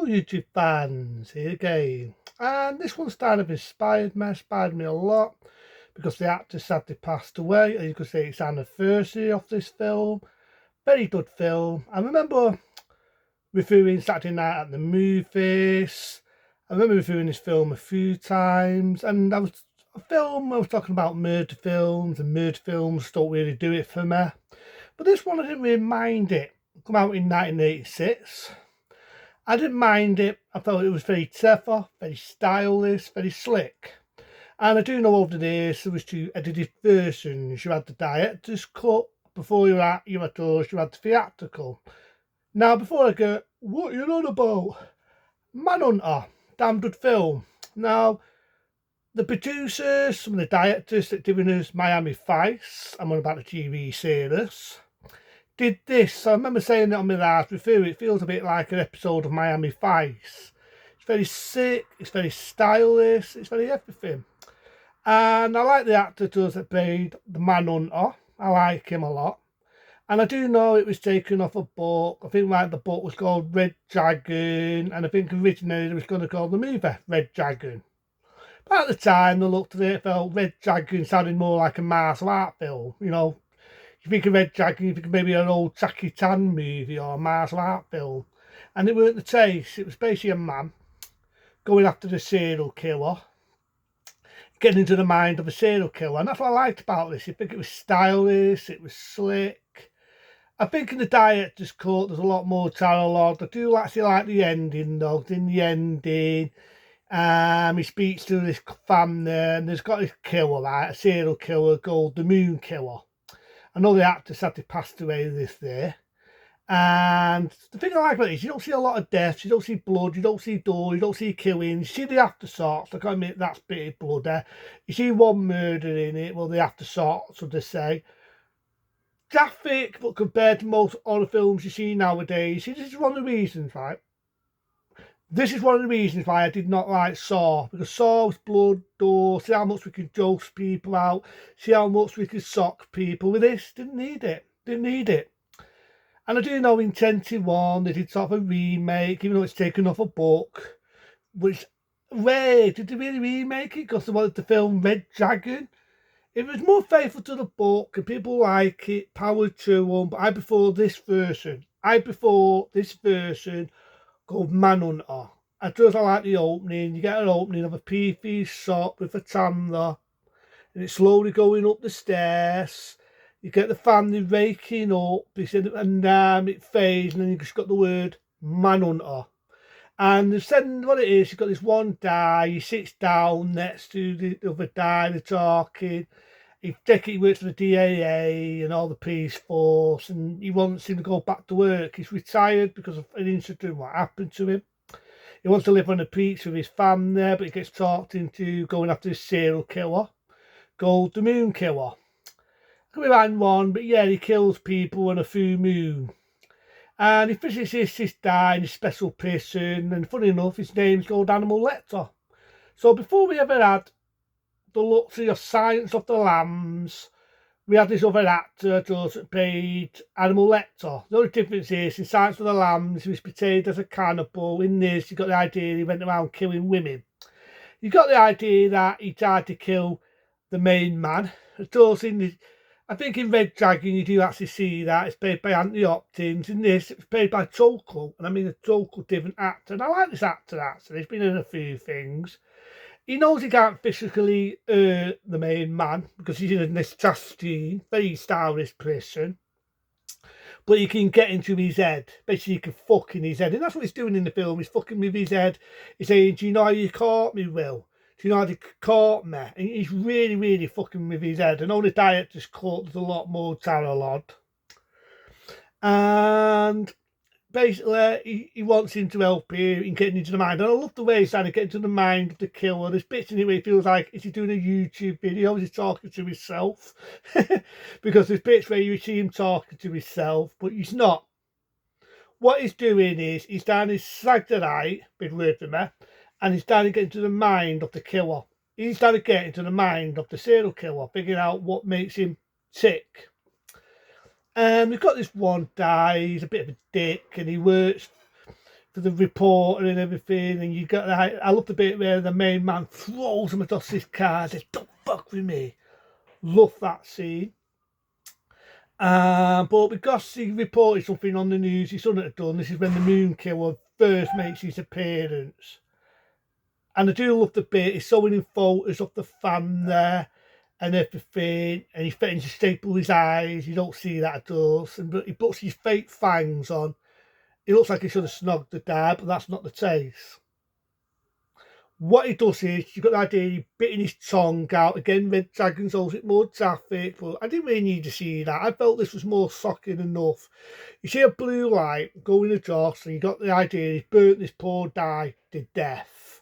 YouTube fans, here again. And this one kind of inspired me a lot because the actor sadly passed away. And you could say it's anniversary of this film. Very good film. I remember reviewing Saturday Night at the Movies. I remember reviewing this film a few times. And I was talking about murder films, and murder films don't really do it for me. But this one I didn't really mind it. It came out in 1986. I didn't mind it. I thought it was very clever, very stylish, very slick. And I do know over the years there was two edited versions. You had the director's cut before you had you had the theatrical. Now before I go, what you on about? Manhunter, damn good film. Now the producers, some of the directors that doing us Miami Vice, I'm on about the TV series, did this. So I remember saying it on my last review. It feels a bit like an episode of Miami Vice. It's very sick, it's very stylish, it's very everything. And I like the actor that played the Manhunter. I like him a lot. And I do know it was taken off a book. I think like the book was called Red Dragon, and I think originally it was going to call the movie Red Dragon. But at the time, I looked at it, felt Red Dragon sounded more like a martial art film. You know, you think of Red Dragon, you think of maybe an old Jackie Chan movie or a martial art film. And it weren't the case. It was basically a man going after the serial killer, getting into the mind of a serial killer. And that's what I liked about this. I think it was stylish, it was slick. I think in the director's cut, there's a lot more dialogue. I do actually like the ending, though. In the ending, he speaks to this family, and there's got this killer, right? A serial killer called the Moon Killer. I know the actor sadly passed away this day. And the thing I like about it is you don't see a lot of deaths, you don't see blood, you don't see gore, you don't see killing. You see the aftershots, I gotta admit that's pretty bloody. You see one murder in it, well, the aftershots, so they say. Graphic, but compared to most horror films you see nowadays, this is one of the reasons, right? This is one of the reasons why I did not like Saw, because Saw was blood, gore, see how much we could dose people out, see how much we could sock people. With this, didn't need it. And I do know in 21 they did sort of a remake, even though it's taken off a book, which, rare, did they really remake it because they wanted to film Red Dragon? It was more faithful to the book and people like it, power to them, but I prefer this version. Called Manhunter. I like the opening. You get an opening of a PV shot with a camera, and it's slowly going up the stairs. You get the family raking up, and it fades, and then you just got the word Manhunter. And they've said what it is. You've got this one guy, he sits down next to the other guy, they're talking. He works for the DAA and all the police force, and he wants him to go back to work. He's retired because of an incident what happened to him. He wants to live on the beach with his family, but he gets talked into going after this serial killer called the Moon Killer. Could be line one, but yeah, he kills people on a full moon. And he visits this guy in a special prison, and funny enough, his name's called Animal Lecter. So before we ever had the luxury of Silence of the Lambs, we had this other actor that played Animal Lecter. The only difference is in Silence of the Lambs, he was portrayed as a cannibal. In this, you got the idea he went around killing women. You got the idea that he tried to kill the main man. Of course, I think in Red Dragon you do actually see that. It's played by Anthony Hopkins. In this, it's played by Total, and I mean a total different actor. And I like this actor actually. He's been in a few things. He knows he can't physically hurt the main man because he's in this trustee, very stylish person. But he can get into his head. Basically, he can fuck in his head. And that's what he's doing in the film. He's fucking with his head. He's saying, do you know how you caught me, Will? Do you know how you caught me? And he's really, really fucking with his head. And all the director's cut, there's a lot more dialogue. And basically, he wants him to help him in getting into the mind. And I love the way he's trying to get into the mind of the killer. There's bits in it where he feels like, is he doing a YouTube video? Is he talking to himself? Because there's bits where you see him talking to himself, but he's not. What he's doing is, he's trying to slag the right, big word for me, and he's trying to get into the mind of the killer. He's trying to get into the mind of the serial killer, figuring out what makes him tick. And we've got this one guy, he's a bit of a dick, and he works for the reporter and everything, and you got I love the bit where the main man throws him across his car and says, "Don't fuck with me." Love that scene. But because he reported something on the news he shouldn't have done, this is when the Moon Killer first makes his appearance. And I do love the bit, he's showing him photos of the fan there and everything, and he's threatening to staple his eyes. You don't see that at all. But he puts his fake fangs on. He looks like he should have snogged the dad, but that's not the case. What he does is, you've got the idea, he's bitting his tongue out. Again, Red Dragon's always it more graphic, but I didn't really need to see that. I felt this was more shocking enough. You see a blue light going across, and you got the idea he's burnt this poor guy to death.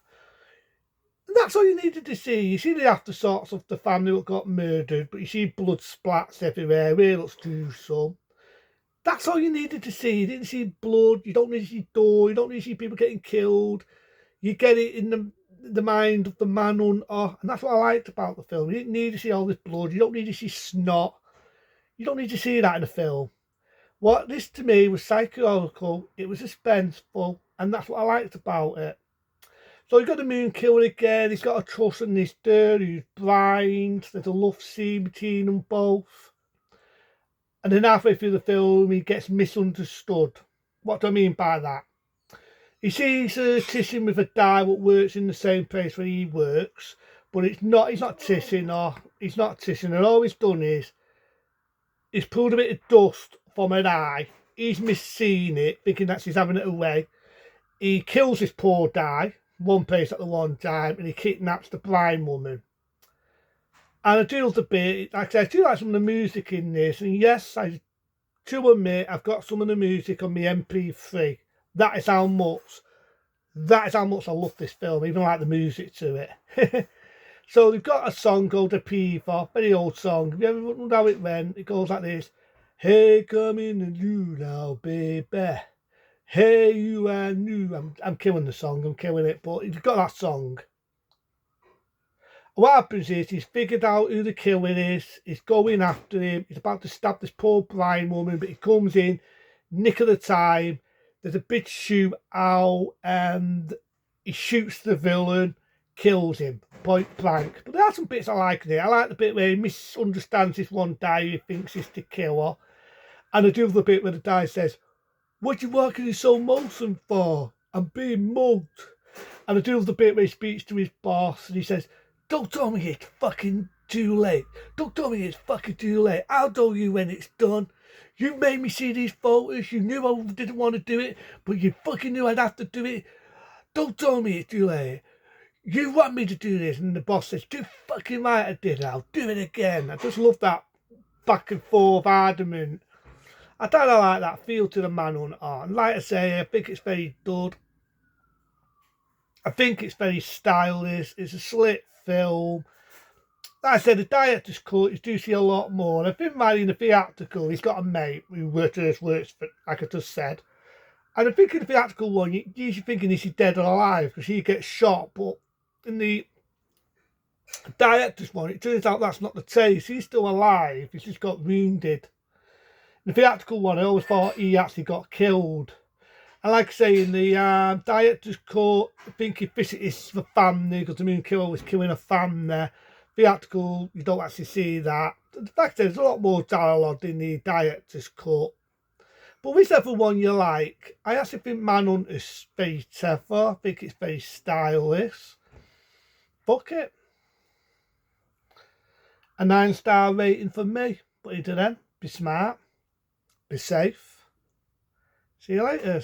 And that's all you needed to see. You see the aftershots of the family that got murdered, but you see blood splats everywhere. It really looks gruesome. That's all you needed to see. You didn't see blood. You don't need to see gore. You don't need to see people getting killed. You get it in the mind of the Manhunter, and that's what I liked about the film. You didn't need to see all this blood. You don't need to see snot. You don't need to see that in a film. What this to me was psychological. It was suspenseful, and that's what I liked about it. So you've got the Moon Killer again. He's got a trust in this dude who's blind. There's a love scene between them both. And then halfway through the film, he gets misunderstood. What do I mean by that? He sees her tissing with a guy that works in the same place where he works, but he's not tissing her. He's not tissing her. All he's done is he's pulled a bit of dust from her eye. He's misseen it, thinking that she's having it away. He kills this poor guy, one place at the one time, and he kidnaps the blind woman. And I do love the bit, like I said, I do like some of the music in this, and yes, I do admit I've got some of the music on my MP3. That is how much I love this film, even like the music to it. So they've got a song called The Peaver, very old song. Have you ever wondered how it went? It goes like this. Hey, come in and you now, baby. Hey, you and new. I'm killing the song, I'm killing it, but you've got that song. What happens is he's figured out who the killer is. He's going after him. He's about to stab this poor blind woman, but he comes in, nick of the time. There's a big shootout, and he shoots the villain, kills him, point blank. But there are some bits I like in it. I like the bit where he misunderstands this one guy who he thinks is the killer. And I do love the bit where the guy says, "What you working in slow motion for? I'm being mugged." And I do love the bit where he speaks to his boss, and he says, "Don't tell me it's fucking too late. Don't tell me it's fucking too late. I'll tell you when it's done. You made me see these photos. You knew I didn't want to do it, but you fucking knew I'd have to do it. Don't tell me it's too late. You want me to do this." And the boss says, "Too fucking right I did. I'll do it again." I just love that back and forth argument. I don't like that feel to the Manhunter. And like I say, I think it's very good. I think it's very stylish. It's a slick film. Like I said, the director's cut, you do see a lot more. And I think Mario in the theatrical, he's got a mate who works for, like I just said. And I think in the theatrical one, you're usually thinking is he dead or alive because he gets shot. But in the director's one, it turns out that's not the case. He's still alive. He's just got wounded. In the theatrical one, I always thought he actually got killed. And like I say, in the director's cut, I think he visited the family because the Moon Killer was killing a family. Theatrical, you don't actually see that. The fact is, there's a lot more dialogue in the director's cut. But whichever one you like, I actually think Manhunter's very clever. I think it's very stylish. Fuck it. A 9-star rating for me. But until then, be smart, be safe. See you later.